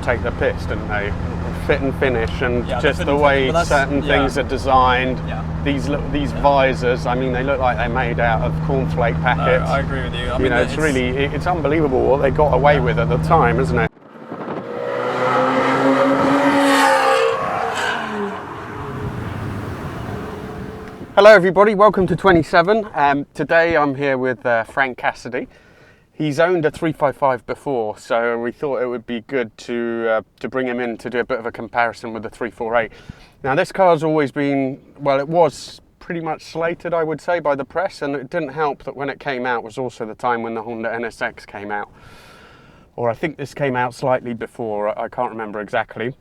take the piss, didn't they? Fit and finish, and Yeah, just the way certain things yeah. are designed. Yeah. These visors, I mean, they look like they're made out of cornflake packets. No, I agree with you. I You mean, know, it's unbelievable what they got away with at the time, isn't it? Hello everybody, welcome to 27. Today I'm here with Frank Cassidy. He's owned a 355 before, so we thought it would be good to bring him in to do a bit of a comparison with the 348. Now this car's always been, well, it was pretty much slated, I would say, by the press, and it didn't help that when it came out was also the time when the Honda NSX came out. Or I think this came out slightly before, I can't remember exactly.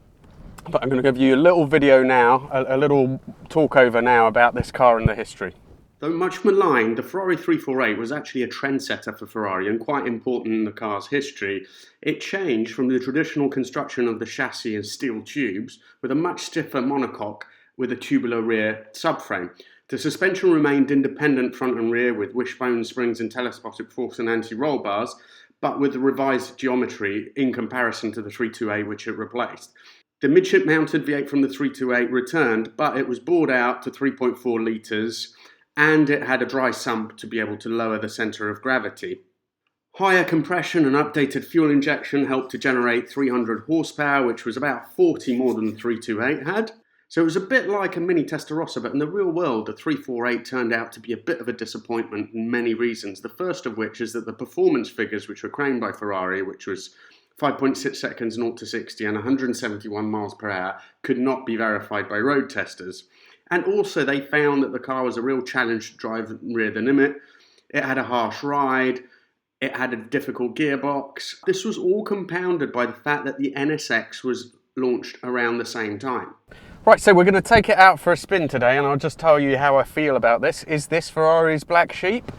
But I'm going to give you a little video now, a little talk over now about this car and the history. Though much maligned, the Ferrari 348 was actually a trendsetter for Ferrari and quite important in the car's history. It changed from the traditional construction of the chassis and steel tubes with a much stiffer monocoque with a tubular rear subframe. The suspension remained independent front and rear with wishbone springs and telescopic forks and anti-roll bars, but with the revised geometry in comparison to the 328 which it replaced. The midship mounted V8 from the 328 returned, but it was bored out to 3.4 litres and it had a dry sump to be able to lower the centre of gravity. Higher compression and updated fuel injection helped to generate 300 horsepower, which was about 40 more than the 328 had. So it was a bit like a mini Testarossa, but in the real world, the 348 turned out to be a bit of a disappointment in many reasons. The first of which is that the performance figures which were claimed by Ferrari, which was 5.6 seconds 0 to 60 and 171 miles per hour, could not be verified by road testers. And also they found that the car was a real challenge to drive rear the limit. It had a harsh ride. It had a difficult gearbox. This was all compounded by the fact that the NSX was launched around the same time. Right, so we're going to take it out for a spin today, and I'll just tell you how I feel about this. Is this Ferrari's black sheep?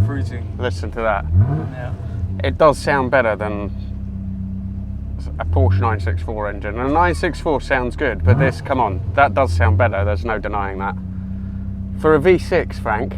Fruity. Listen to that. Yeah. It does sound better than a Porsche 964 engine. And a 964 sounds good, but this, come on, that does sound better. There's no denying that. For a V6, Frank,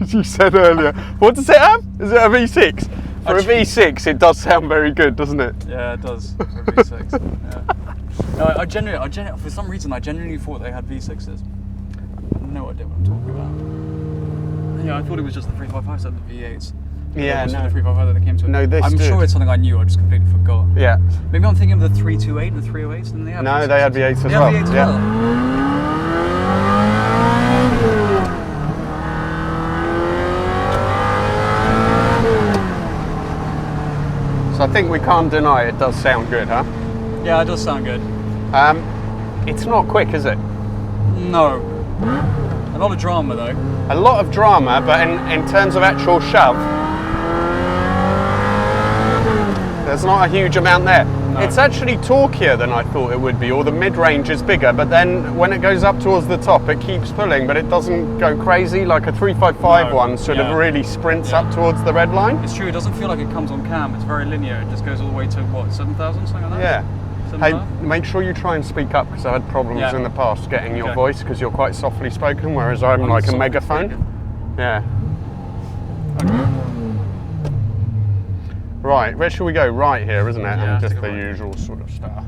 as you said earlier, what does it have? Is it a V6? For a V6, it does sound very good, doesn't it? Yeah, it does. For a V6. Yeah. No, I genuinely, for some reason, I genuinely thought they had V6s. I have no idea what I'm talking about. Yeah, I thought it was just the 355s that the V8s. Yeah, no. The 355 that they came to. No, this I'm did. sure it's something I knew, I just completely forgot. Yeah. Maybe I'm thinking of the 328 and the 308s, didn't they have No, V6s? they had V8s as They well. had V8s as yeah. well. So I think we can't deny it does sound good, huh? Yeah, it does sound good. It's not quick, is it? No. A lot of drama though. A lot of drama, but in terms of actual shove, there's not a huge amount there. No. It's actually torquier than I thought it would be, or the mid-range is bigger, but then when it goes up towards the top, it keeps pulling, but it doesn't go crazy like a 355 No. one sort of really sprints up towards the red line. It's true, it doesn't feel like it comes on cam, it's very linear, it just goes all the way to what, 7,000, something like that? Yeah. 7,500? Hey, make sure you try and speak up, because I had problems in the past getting your Okay. voice, because you're quite softly spoken, whereas I'm like a softly megaphone. spoken. Yeah. Okay. Right, where should we go? Right here, isn't it? Yeah, And just take a the right. usual sort of stuff.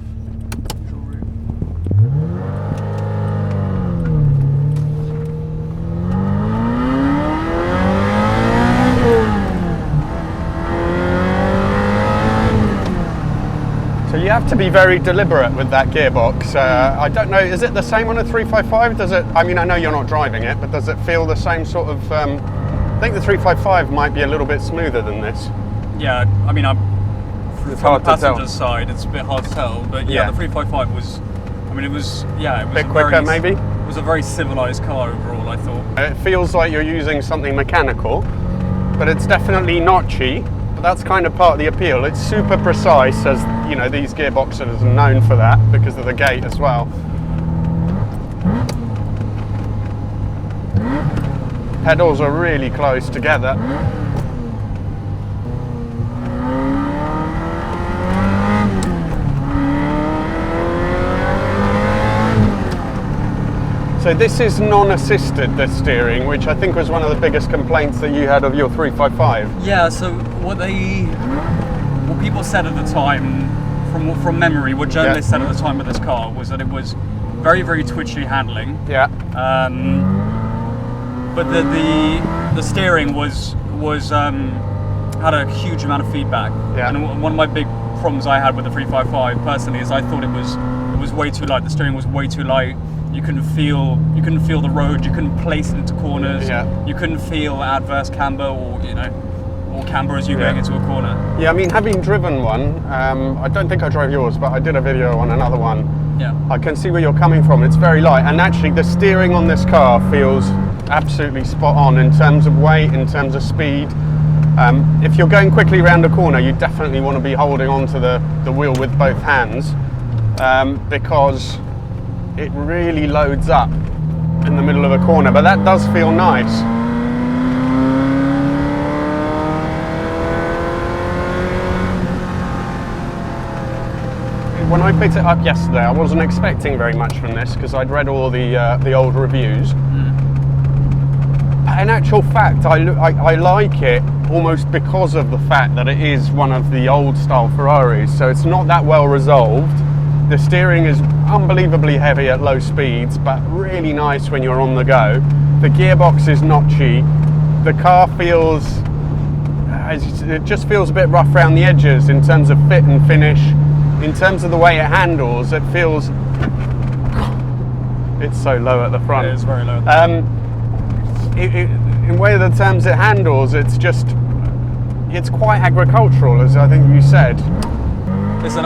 So you have to be very deliberate with that gearbox. I don't know, is it the same on a 355? Does it, I mean, I know you're not driving it, but does it feel the same sort of, I think the 355 might be a little bit smoother than this. Yeah, I mean, It's from hard the to tell. passenger side, it's a bit hard to tell, but Yeah. the 355 was, I mean, it was, it was Bit quicker, maybe? It was a very civilized car overall, I thought. It feels like you're using something mechanical, but it's definitely not cheap. But that's kind of part of the appeal. It's super precise, as you know, these gearboxes are known for that because of the gate as well. Pedals are really close together. So this is non-assisted, the steering, which I think was one of the biggest complaints that you had of your 355. Yeah, so what people said at the time, from memory, what journalists said at the time of this car was that it was very, very twitchy handling. Yeah. But the steering was had a huge amount of feedback. Yeah. And one of my big problems I had with the 355 personally is I thought it was way too light. The steering was way too light. You couldn't feel the road. You couldn't place it into corners. Yeah. You couldn't feel adverse camber or camber as you're going into a corner. Yeah, I mean, having driven one, I don't think I drove yours, but I did a video on another one. Yeah. I can see where you're coming from. It's very light, and actually the steering on this car feels absolutely spot on in terms of weight, in terms of speed. If you're going quickly around a corner, you definitely want to be holding onto the wheel with both hands, because it really loads up in the middle of a corner, but that does feel nice. When I picked it up yesterday, I wasn't expecting very much from this because I'd read all the old reviews. In actual fact, I like it almost because of the fact that it is one of the old style Ferraris, so it's not that well resolved. The steering is unbelievably heavy at low speeds, but really nice when you're on the go. The gearbox is not cheap. The car it just feels a bit rough around the edges in terms of fit and finish. In terms of the way it handles, it feels... It's so low at the front. It is very low. In way of the terms it handles, it's quite agricultural, as I think you said. Listen,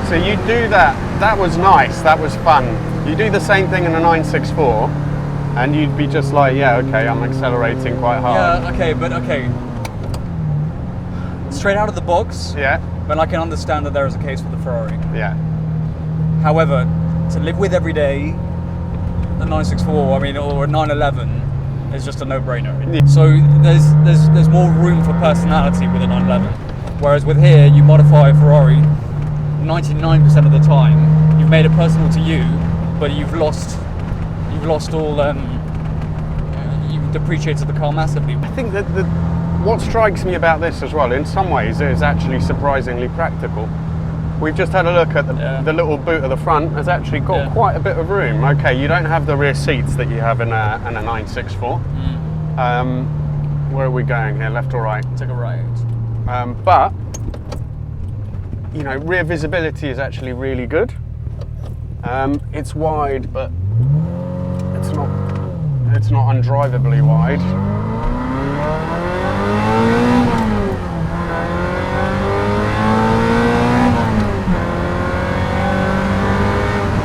So you do that. That was nice. That was fun. You do the same thing in a 964, and you'd be just like, yeah, okay, I'm accelerating quite hard. Yeah, okay. Straight out of the box. Yeah. But I can understand that there is a case for the Ferrari. Yeah. However, to live with every day, a 964, or a 911 is just a no-brainer. Yeah. So there's more room for personality with a 911. Whereas with here, you modify a Ferrari 99% of the time. You've made it personal to you, but you've lost all. You've depreciated the car massively. I think that what strikes me about this as well, in some ways, it is actually surprisingly practical. We've just had a look at the little boot at the front. Has actually got quite a bit of room. Okay, you don't have the rear seats that you have in a 964. Where are we going here? Left or right? Take a right. But rear visibility is actually really good. It's wide, but it's not undrivably wide.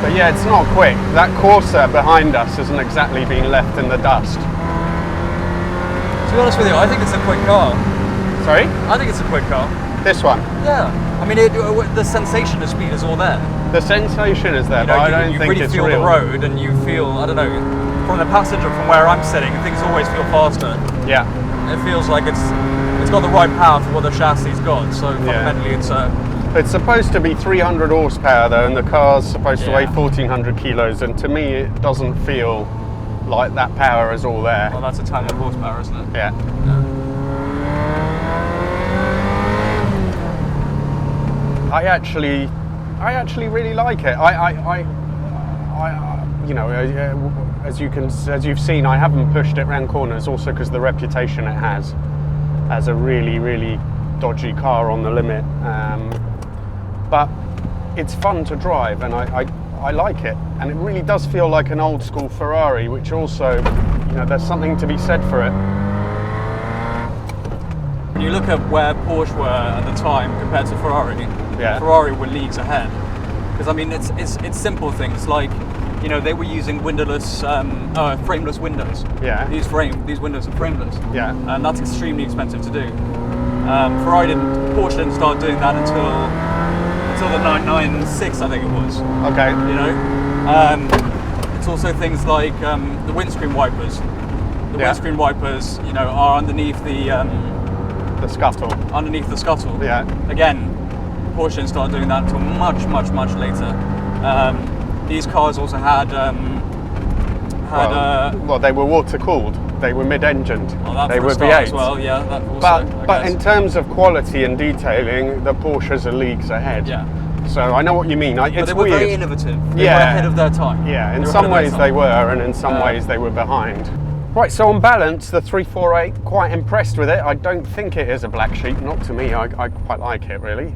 But yeah, it's not quick. That Corsa behind us hasn't exactly been left in the dust. To be honest with you, I think it's a quick car. Sorry? I think it's a quick car. This one? Yeah. I mean, the sensation of speed is all there. The sensation is there, but I don't think it's real. You really feel the road, and you feel, I don't know, from the passenger, from where I'm sitting, things always feel faster. Yeah. It feels like it's got the right power for what the chassis's got. So fundamentally, it's supposed to be 300 horsepower though, and the car's supposed to weigh 1,400 kilos, and to me, it doesn't feel like that power is all there. Well, that's a ton of horsepower, isn't it? Yeah. I actually really like it. As you've seen, I haven't pushed it around corners, also because the reputation it has as a really, really dodgy car on the limit. But it's fun to drive, and I like it. And it really does feel like an old school Ferrari, which also, there's something to be said for it. When you look at where Porsche were at the time compared to Ferrari, Ferrari were leagues ahead. Because I mean, it's simple things like, they were using windowless, frameless windows. Yeah. These windows are frameless. Yeah. And that's extremely expensive to do. Porsche didn't start doing that until the 996, I think it was. Okay. It's also things like the windscreen wipers. The windscreen wipers, are underneath the the scuttle. Underneath the scuttle. Yeah. Again, Porsche didn't start doing that until much, much, much later. These cars also had well, they were water cooled. They were mid-engined. Well, they were V8 as well. Yeah, that also. But in terms of quality and detailing, the Porsches are leagues ahead. Yeah. So I know what you mean. It's but they were weird. very innovative. They were ahead of their time. Yeah, in some ways they were, and in some ways they were behind. Right, so on balance, the 348, quite impressed with it. I don't think it is a black sheep, not to me. I quite like it, really.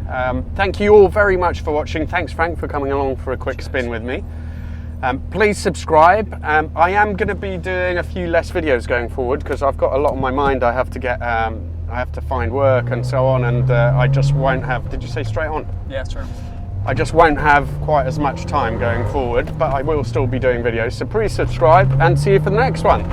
Thank you all very much for watching. Thanks, Frank, for coming along for a quick spin with me. Please subscribe. I am going to be doing a few less videos going forward because I've got a lot on my mind. I have to get, I have to find work and so on, and I just won't have. Did you say straight on? Yeah, it's true. I just won't have quite as much time going forward, but I will still be doing videos. So please subscribe and see you for the next one.